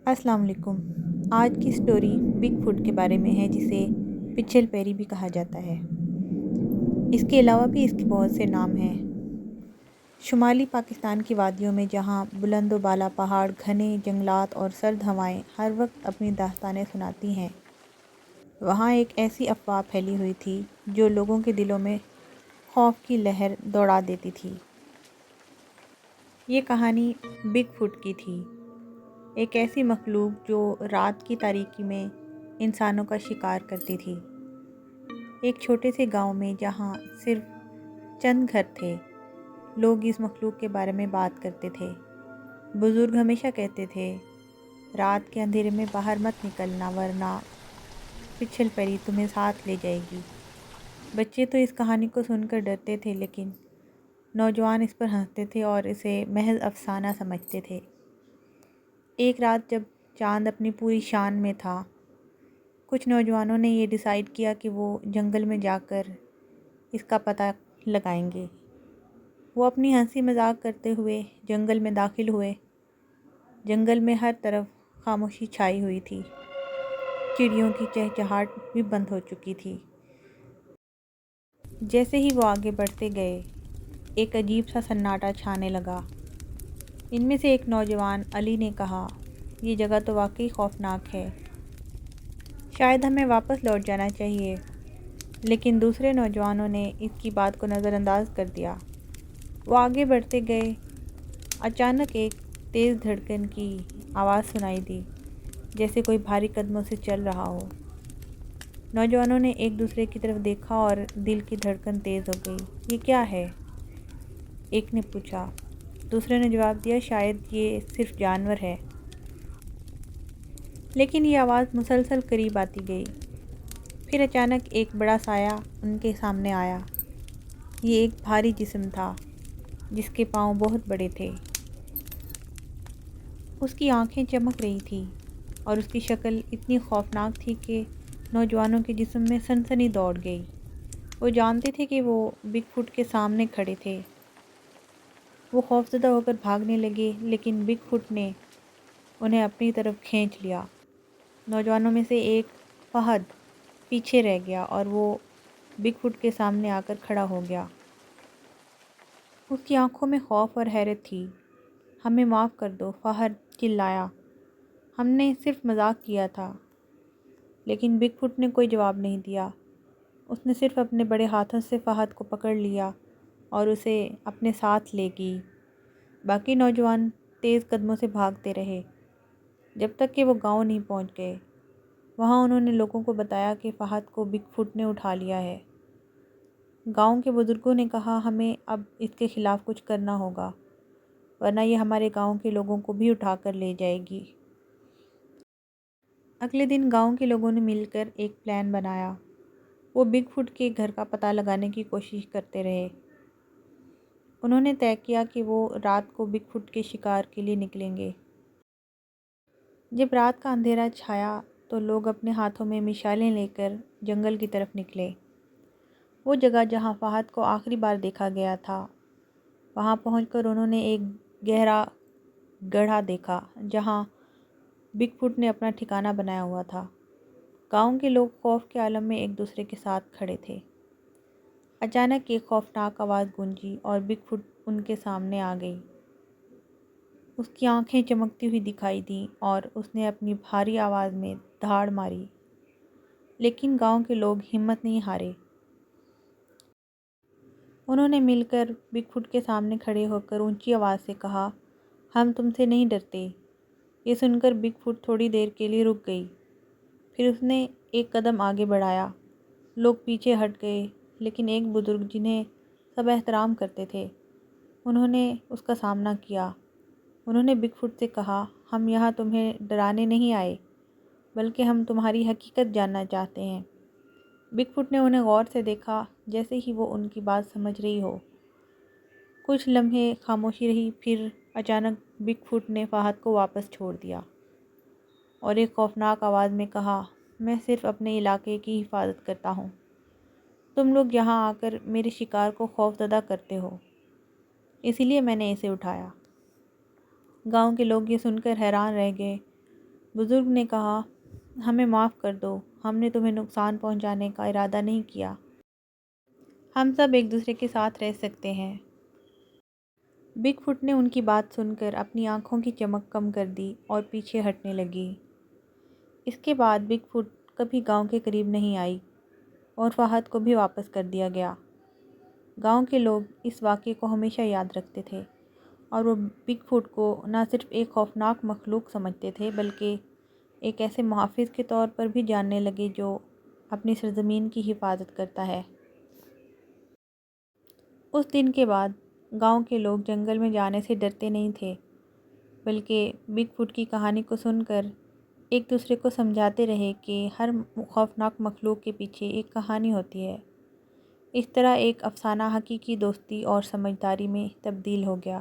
السلام علیکم۔ آج کی سٹوری بگ فٹ کے بارے میں ہے، جسے پچھل پیری بھی کہا جاتا ہے۔ اس کے علاوہ بھی اس کے بہت سے نام ہیں۔ شمالی پاکستان کی وادیوں میں، جہاں بلند و بالا پہاڑ، گھنے جنگلات اور سرد ہوائیں ہر وقت اپنی داستانیں سناتی ہیں، وہاں ایک ایسی افواہ پھیلی ہوئی تھی جو لوگوں کے دلوں میں خوف کی لہر دوڑا دیتی تھی۔ یہ کہانی بگ فٹ کی تھی، ایک ایسی مخلوق جو رات کی تاریکی میں انسانوں کا شکار کرتی تھی۔ ایک چھوٹے سے گاؤں میں، جہاں صرف چند گھر تھے، لوگ اس مخلوق کے بارے میں بات کرتے تھے۔ بزرگ ہمیشہ کہتے تھے، رات کے اندھیرے میں باہر مت نکلنا، ورنہ پچھل پری تمہیں ساتھ لے جائے گی۔ بچے تو اس کہانی کو سن کر ڈرتے تھے، لیکن نوجوان اس پر ہنستے تھے اور اسے محض افسانہ سمجھتے تھے۔ ایک رات جب چاند اپنی پوری شان میں تھا، کچھ نوجوانوں نے یہ ڈیسائیڈ کیا کہ وہ جنگل میں جا کر اس کا پتہ لگائیں گے۔ وہ اپنی ہنسی مذاق کرتے ہوئے جنگل میں داخل ہوئے۔ جنگل میں ہر طرف خاموشی چھائی ہوئی تھی، چڑیوں کی چہچہاہٹ بھی بند ہو چکی تھی۔ جیسے ہی وہ آگے بڑھتے گئے، ایک عجیب سا سناٹا چھانے لگا۔ ان میں سے ایک نوجوان علی نے کہا، یہ جگہ تو واقعی خوفناک ہے، شاید ہمیں واپس لوٹ جانا چاہیے۔ لیکن دوسرے نوجوانوں نے اس کی بات کو نظر انداز کر دیا۔ وہ آگے بڑھتے گئے۔ اچانک ایک تیز دھڑکن کی آواز سنائی دی، جیسے کوئی بھاری قدموں سے چل رہا ہو۔ نوجوانوں نے ایک دوسرے کی طرف دیکھا اور دل کی دھڑکن تیز ہو گئی۔ یہ کیا ہے؟ ایک نے پوچھا۔ دوسرے نے جواب دیا، شاید یہ صرف جانور ہے۔ لیکن یہ آواز مسلسل قریب آتی گئی۔ پھر اچانک ایک بڑا سایہ ان کے سامنے آیا۔ یہ ایک بھاری جسم تھا، جس کے پاؤں بہت بڑے تھے۔ اس کی آنکھیں چمک رہی تھیں اور اس کی شکل اتنی خوفناک تھی کہ نوجوانوں کے جسم میں سنسنی دوڑ گئی۔ وہ جانتے تھے کہ وہ بگ فٹ کے سامنے کھڑے تھے۔ وہ خوفزدہ ہو کر بھاگنے لگے، لیکن بگ فٹ نے انہیں اپنی طرف کھینچ لیا۔ نوجوانوں میں سے ایک، فہد، پیچھے رہ گیا اور وہ بگ فٹ کے سامنے آ کر کھڑا ہو گیا۔ اس کی آنکھوں میں خوف اور حیرت تھی۔ ہمیں معاف کر دو، فہد چلایا۔ ہم نے صرف مذاق کیا تھا۔ لیکن بگ فٹ نے کوئی جواب نہیں دیا۔ اس نے صرف اپنے بڑے ہاتھوں سے فہد کو پکڑ لیا اور اسے اپنے ساتھ لے گئی۔ باقی نوجوان تیز قدموں سے بھاگتے رہے، جب تک کہ وہ گاؤں نہیں پہنچ گئے۔ وہاں انہوں نے لوگوں کو بتایا کہ فہد کو بگ فٹ نے اٹھا لیا ہے۔ گاؤں کے بزرگوں نے کہا، ہمیں اب اس کے خلاف کچھ کرنا ہوگا، ورنہ یہ ہمارے گاؤں کے لوگوں کو بھی اٹھا کر لے جائے گی۔ اگلے دن گاؤں کے لوگوں نے مل کر ایک پلان بنایا۔ وہ بگ فٹ کے گھر کا پتہ لگانے کی کوشش کرتے رہے۔ انہوں نے طے کیا کہ وہ رات کو بگ فٹ کے شکار کے لیے نکلیں گے۔ جب رات کا اندھیرا چھایا تو لوگ اپنے ہاتھوں میں مشالیں لے کر جنگل کی طرف نکلے۔ وہ جگہ جہاں فہد کو آخری بار دیکھا گیا تھا، وہاں پہنچ کر انہوں نے ایک گہرا گڑھا دیکھا، جہاں بگ فٹ نے اپنا ٹھکانہ بنایا ہوا تھا۔ گاؤں کے لوگ خوف کے عالم میں ایک دوسرے کے ساتھ کھڑے تھے۔ اچانک ایک خوفناک آواز گونجی اور بگ فٹ ان کے سامنے آ گئی۔ اس کی آنکھیں چمکتی ہوئی دکھائی دیں اور اس نے اپنی بھاری آواز میں دھاڑ ماری۔ لیکن گاؤں کے لوگ ہمت نہیں ہارے۔ انہوں نے مل کر بگ فٹ کے سامنے کھڑے ہو کر اونچی آواز سے کہا، ہم تم سے نہیں ڈرتے۔ یہ سن کر بگ فٹ تھوڑی دیر کے لیے رک گئی۔ پھر اس نے ایک قدم آگے بڑھایا۔ لوگ پیچھے ہٹ گئے، لیکن ایک بزرگ جنہیں سب احترام کرتے تھے، انہوں نے اس کا سامنا کیا۔ انہوں نے بگ فٹ سے کہا، ہم یہاں تمہیں ڈرانے نہیں آئے، بلکہ ہم تمہاری حقیقت جاننا چاہتے ہیں۔ بگ فٹ نے انہیں غور سے دیکھا، جیسے ہی وہ ان کی بات سمجھ رہی ہو۔ کچھ لمحے خاموشی رہی، پھر اچانک بگ فٹ نے فہد کو واپس چھوڑ دیا اور ایک خوفناک آواز میں کہا، میں صرف اپنے علاقے کی حفاظت کرتا ہوں۔ تم لوگ یہاں آ کر میرے شکار کو خوفزدہ کرتے ہو، اسی لیے میں نے اسے اٹھایا۔ گاؤں کے لوگ یہ سن کر حیران رہ گئے۔ بزرگ نے کہا، ہمیں معاف کر دو، ہم نے تمہیں نقصان پہنچانے کا ارادہ نہیں کیا۔ ہم سب ایک دوسرے کے ساتھ رہ سکتے ہیں۔ بگ فٹ نے ان کی بات سن کر اپنی آنکھوں کی چمک کم کر دی اور پیچھے ہٹنے لگی۔ اس کے بعد بگ فٹ کبھی گاؤں کے قریب نہیں آئی اور فہد کو بھی واپس کر دیا گیا۔ گاؤں کے لوگ اس واقعے کو ہمیشہ یاد رکھتے تھے اور وہ بگ فٹ کو نہ صرف ایک خوفناک مخلوق سمجھتے تھے بلکہ ایک ایسے محافظ کے طور پر بھی جاننے لگے جو اپنی سرزمین کی حفاظت کرتا ہے۔ اس دن کے بعد گاؤں کے لوگ جنگل میں جانے سے ڈرتے نہیں تھے بلکہ بگ فٹ کی کہانی کو سن کر ایک دوسرے کو سمجھاتے رہے کہ ہر خوفناک مخلوق کے پیچھے ایک کہانی ہوتی ہے۔ اس طرح ایک افسانہ حقیقی دوستی اور سمجھداری میں تبدیل ہو گیا۔